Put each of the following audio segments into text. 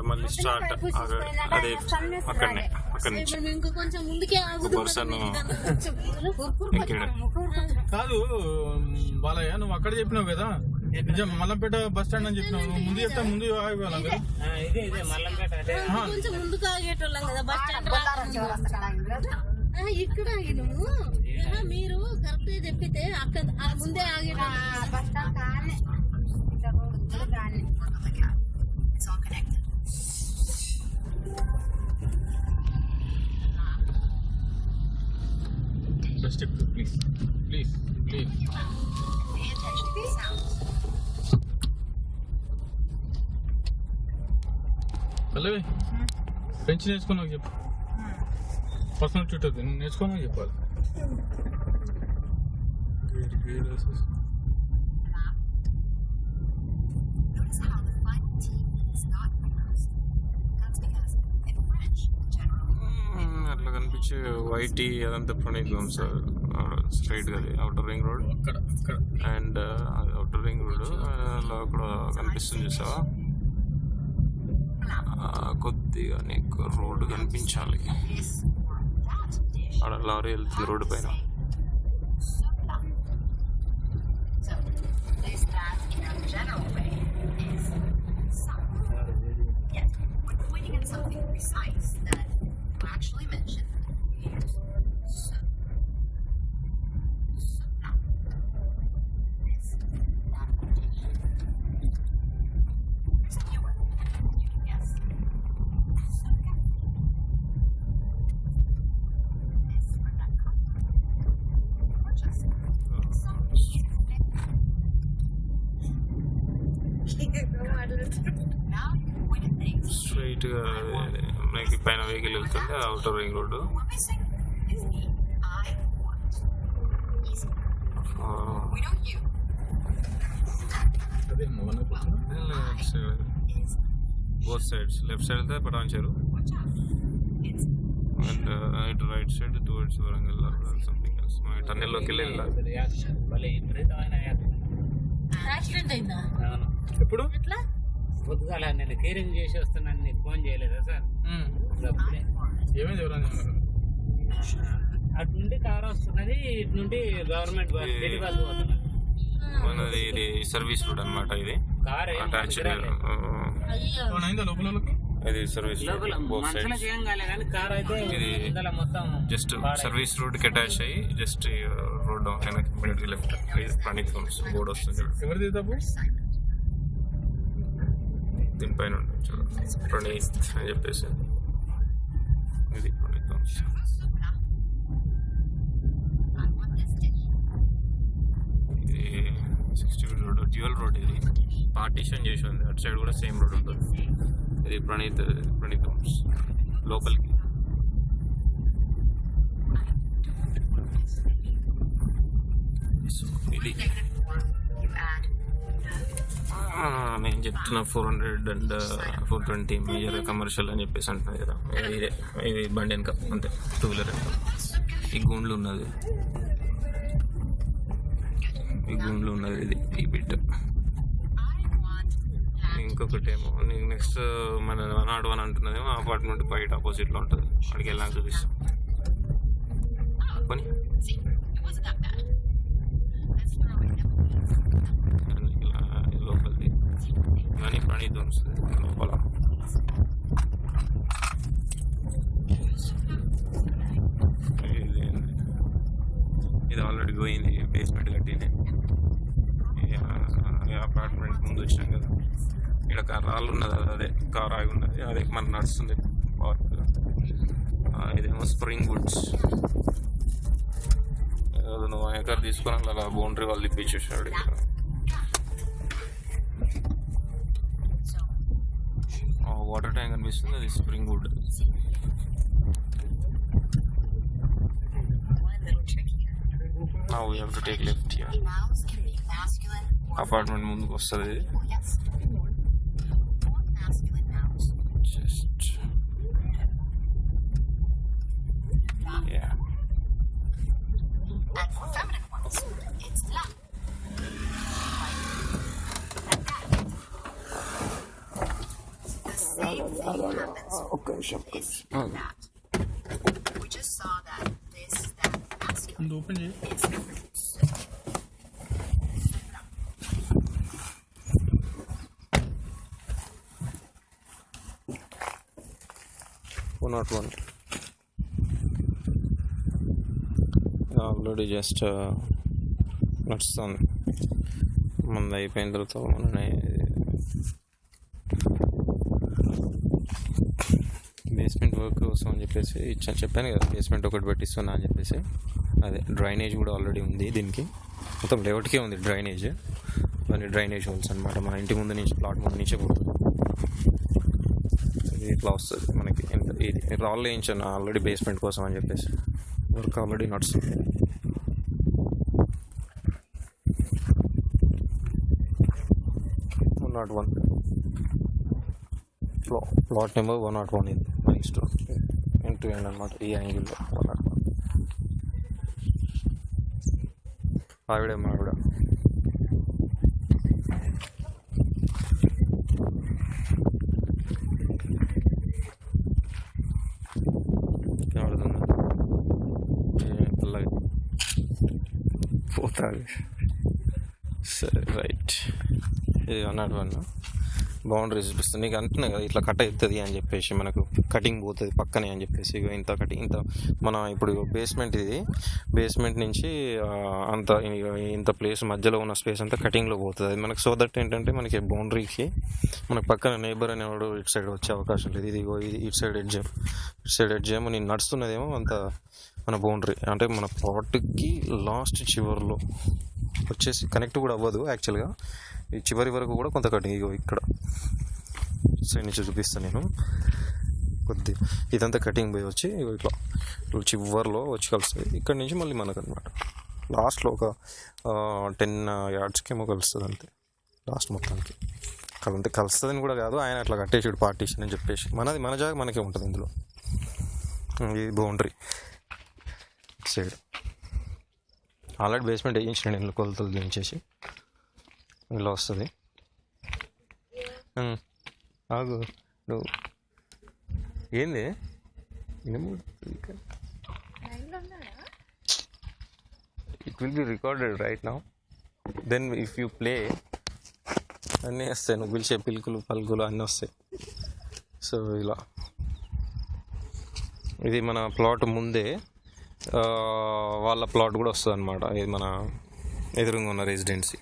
మళ్ళీ స్టార్ట్ అదే అక్కడనే అక్కడి నుంచి పర్సన్ కాదు బాలయ్య, నువ్వు అక్కడ చెప్పినావు కదా నిజం, మల్లంపేట బస్ స్టాండ్ అని చెప్పినావు. నువ్వు ముందు చెప్తా ముందు ఆగిపోవాలం కదా. ఇక్కడ మీరు కరెక్ట్ చెప్పితే అక్కడ ముందే ఆగే బస్ స్టాండ్ కానీ Just please, please, please. Pay attention to these sounds. Hello. French నేర్చుకున్నావు చెప్పు. పర్సనల్ ట్యూటర్ నేర్చుకున్నావు చెప్పాలి. Notice how the final T is not pronounced. That's because in French, generally. అట్లా కనిపించే వైటీ అదంతా ప్రణీతం సార్, స్ట్రైట్ గా outer ring road and outer ring road అక్కడ కనిపిస్తుంది చూసావా. కొద్దిగా నీకు రోడ్డు కనిపించాలి, అక్కడ లారీ వెళ్తుంది రోడ్డు పైన. So, this that in a general way is south. Yet, when pointing at something precise that you actually mentioned, we use so. So now, this that rotation. Here's a new one. You can guess. So again. This or that concept. Or just some now you can point at things. Straight గా మనకి పైన vehicle వెళ్తుంది outer ring road. What we're missing is the I want. Easy. We don't you. అదే Mohan Is both sides, left side వెళ్తే Patancheru watch out. It's and ఇటు right side towards Warangal something else. టన్నెల్లోకి వెళ్ళి accident అయిందా? ఎప్పుడు ఎట్లా? పొద్దుగాల నేను కేరింగ్ చేసి వస్తున్నాను, నీకు ఫోన్ చేయలేదా సార్? అప్పుడే ఏమైంది ఎవరైనా అటు నుండి కార్ వస్తున్నది, ఇటు నుండి గవర్నమెంట్ బస్ పోతున్నది. మనది ఇది సర్వీస్ రోడ్ అనమాట. ఇది కార్ అటాచ్డ్ అయ్యో అయిందా లోపల ఇది సర్వీస్ రోడ్ లోపల బోత్ మనుషులకు సైడ్స్. ఏం కాలే కానీ కార్ అయితే ఇది ఇందులో మొత్తం జస్ట్ సర్వీస్ రోడ్ కి అటాచ్ అయ్యి జస్ట్ రోడ్ వెనక్కి minute left Praneeth phones board వస్తుంది. ఎవరిది తప్పు? దీనిపైన ఉంటుంది చూడు, ప్రణీత్ అని చెప్పేసి. ఇది Praneeth phones. I want this dish. ఇది 60 రోడ్, డ్యూయల్ రోడ్. ఇది పార్టీషన్ చేసి ఉంది, అటు సైడ్ కూడా సేమ్ రోడ్ ఉంటుంది. ఇది ప్రణీత్ హోమ్స్ లోపలికి. సో ఇది You add నేను చెప్తున్న 400 అండ్ 420 మేజర్ కమర్షియల్ అని చెప్పేసి అంటున్నాను కదా. ఇదే ఇది బండి వెనక అంతే, 2 వీలర్ వెనక. ఈ గుండ్లు ఉన్నది, ఈ గుండ్లు ఉన్నది, ఇది ఈ బిట్. ఇంకొకటి ఏమో నీకు నెక్స్ట్ మన 101 అంటున్నదేమో అపార్ట్మెంట్ బయట ఆపోజిట్లో ఉంటుంది. అక్కడికి వెళ్ళాక చూపిస్తాం. కొని see, it wasn't that bad. Let's throw it. లోపలిది కానీ ప్రణీత్ వస్తుంది లోపల. ఇది ఆల్రెడీ పోయింది, బేస్మెంట్ కట్టింది. అపార్ట్మెంట్ ముందు వచ్చినాం కదా, ఇక్కడ రాళ్ళు ఉన్నది, అదే కార్ ఆగి ఉన్నది, అదే మనకు నడుస్తుంది పార్క్. ఇదేమో స్ప్రింగ్ వుడ్స్. నువ్వు ఎకర్ తీసుకొని అలా బౌండరీ వాళ్ళు తిప్పించేసాడు. వాటర్ ట్యాంక్ అనిపిస్తుంది, అది spring wood. One little trick here. Now we have to take left here. Nouns can be masculine or apartment ముందుకు వస్తుంది. Oh, yes. Or masculine nouns. Just yeah. And for feminine ones, it's la. ఒక్క నిమిషం that. We just saw that that masculine open చేయి. is different. Already just నడుస్తుంది. మంది అయిపోయిన తర్వాత మననే బేస్మెంట్ వర్క్ కోసం అని చెప్పేసి చెప్పాను కదా, బేస్మెంట్ ఒకటి పెట్టిస్తున్నా అని చెప్పేసి. అదే డ్రైనేజ్ కూడా ఆల్రెడీ ఉంది దీనికి, మొత్తం లేఅవుట్కే ఉంది డ్రైనేజ్. ఇవన్నీ డ్రైనేజ్ హోల్స్ అనమాట. మన ఇంటి ముందు నుంచి, ప్లాట్ ముందు నుంచే పోతుంది. ఇది ఇట్లా వస్తుంది మనకి. ఇది రాళ్ళు వేయించాను ఆల్రెడీ బేస్మెంట్ కోసం అని చెప్పేసి. వర్క్ ఆల్రెడీ నడుస్తుంది. ప్లాట్ నెంబర్ 101 ఇది మైల్ స్టోన్ ఎంట్రీ అండ్ అనమాట. ఈ యాంగిల్లో 101. ఆవిడ పోతుంది. సరే రైట్. ఇది 101 బౌండరీస్ చూపిస్తుంది. నీకు అంటున్నాయి కదా ఇట్లా కట్ అవుతుంది అని చెప్పేసి, మనకు కటింగ్ పోతుంది పక్కనే అని చెప్పేసి. ఇంత కటింగ్, ఇంత మన ఇప్పుడు బేస్మెంట్, ఇది బేస్మెంట్ నుంచి ఇంత ప్లేస్ మధ్యలో ఉన్న స్పేస్ అంతా కటింగ్లో పోతుంది. అది మనకు సో దట్ ఏంటంటే మనకి బౌండరీకి మనకు పక్కన నేబర్ అనేవాడు ఇటు సైడ్ వచ్చే అవకాశం లేదు. ఇది ఇటు సైడ్ ఎడ్జ్ ఏమో నేను నడుస్తున్నదేమో అంత మన బౌండరీ, అంటే మన ప్లాట్కి లాస్ట్ చివర్లో వచ్చేసి కనెక్ట్ కూడా అవ్వదు యాక్చువల్గా. ఈ చివరి వరకు కూడా కొంత కటింగ్ ఇక్కడ సైడ్ నుంచి చూపిస్తాను నేను. ఇదంతా కటింగ్ పోయి వచ్చి ఇట్లా చివర్లో వచ్చి కలుస్తుంది. ఇక్కడ నుంచి మళ్ళీ మనకు అనమాట లాస్ట్లో ఒక 10 yards ఏమో కలుస్తుంది అంతే లాస్ట్ మొత్తానికి. అంతే కలుస్తుందని కూడా కాదు, ఆయన అట్లా కట్టేసాడు పార్టీషన్ అని చెప్పేసి. మన జాగా మనకే ఉంటుంది ఇందులో. ఇది బౌండరీ సైడ్ ఆల్రెడీ బేస్మెంట్ వేయించిన నేను కొలతలు దించేసి. ఇలా వస్తుంది. ఆగు నువ్వు ఏంది it will be recorded right now. Then if you play అన్నీ వస్తాయి, నువ్వు పిలిచే పిలుకులు పలుకులు అన్నీ వస్తాయి. సో ఇలా ఇది మన ప్లాట్ ముందే వాళ్ళ ప్లాట్ కూడా వస్తుంది అనమాట. ఇది మన ఎదురుగా ఉన్న రెసిడెన్సీ.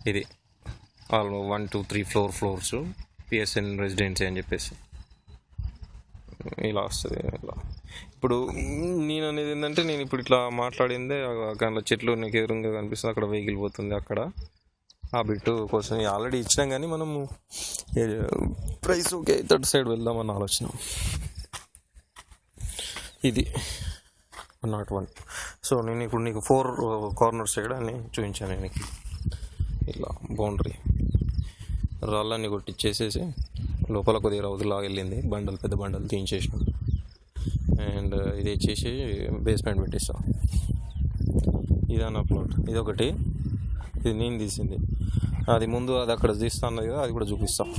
ఇది 1, 2, 3 floors పిఎస్ఎన్ రెసిడెన్సీ అని చెప్పేసి ఇలా వస్తుంది. ఇలా ఇప్పుడు నేను అనేది ఏంటంటే, నేను ఇప్పుడు ఇట్లా మాట్లాడిందే అక్కడ చెట్లు నీకు ఎదురుగా కనిపిస్తుంది, అక్కడ వెహికల్ పోతుంది, అక్కడ ఆ బిట్టు కోసం ఆల్రెడీ ఇచ్చినాం. కానీ మనము ప్రైస్ ఓకే థర్డ్ సైడ్ వెళ్దామన్న ఆలోచన. ఇది 101. సో నేను ఇప్పుడు నీకు 4 corners సైడ్ అని చూపించాను. నీకు ఇలా బౌండరీ రాళ్ళన్నీ కొట్టిచ్చేసేసి లోపల కొద్దిగా రౌతులాగా వెళ్ళింది, పెద్ద బండలు తీయించేసినాం. అండ్ ఇది ఇచ్చేసి బేస్మెంట్ పెట్టేస్తాం. ఇదన్న ప్లాట్. ఇదొకటి, ఇది నేను తీసింది. అది ముందు అది అక్కడ తీస్తా అన్నది కదా, అది కూడా చూపిస్తాం.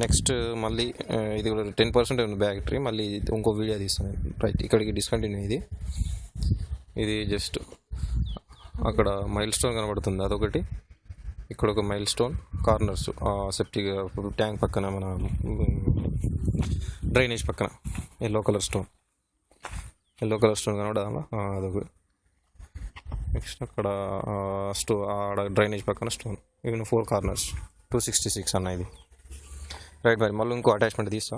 నెక్స్ట్ మళ్ళీ ఇది కూడా 10% ఉంది బ్యాటరీ. మళ్ళీ ఇంకో వీడియో తీస్తాను రైట్. ఇక్కడికి డిస్కంటిన్యూ. ఇది జస్ట్ అక్కడ మైల్ స్టోన్ కనబడుతుంది, అదొకటి. ఇక్కడ ఒక mile stone, corners septic tank పక్కన, మన డ్రైనేజ్ పక్కన ఎల్లో కలర్ స్టోన్ కనబడాలా, అదొకటి. నెక్స్ట్ అక్కడ ఆడ డ్రైనేజ్ పక్కన స్టోన్. ఇవి 4 corners 266 అన్న ఇది రైట్. మరి మళ్ళీ ఇంకో అటాచ్మెంట్ తీస్తా.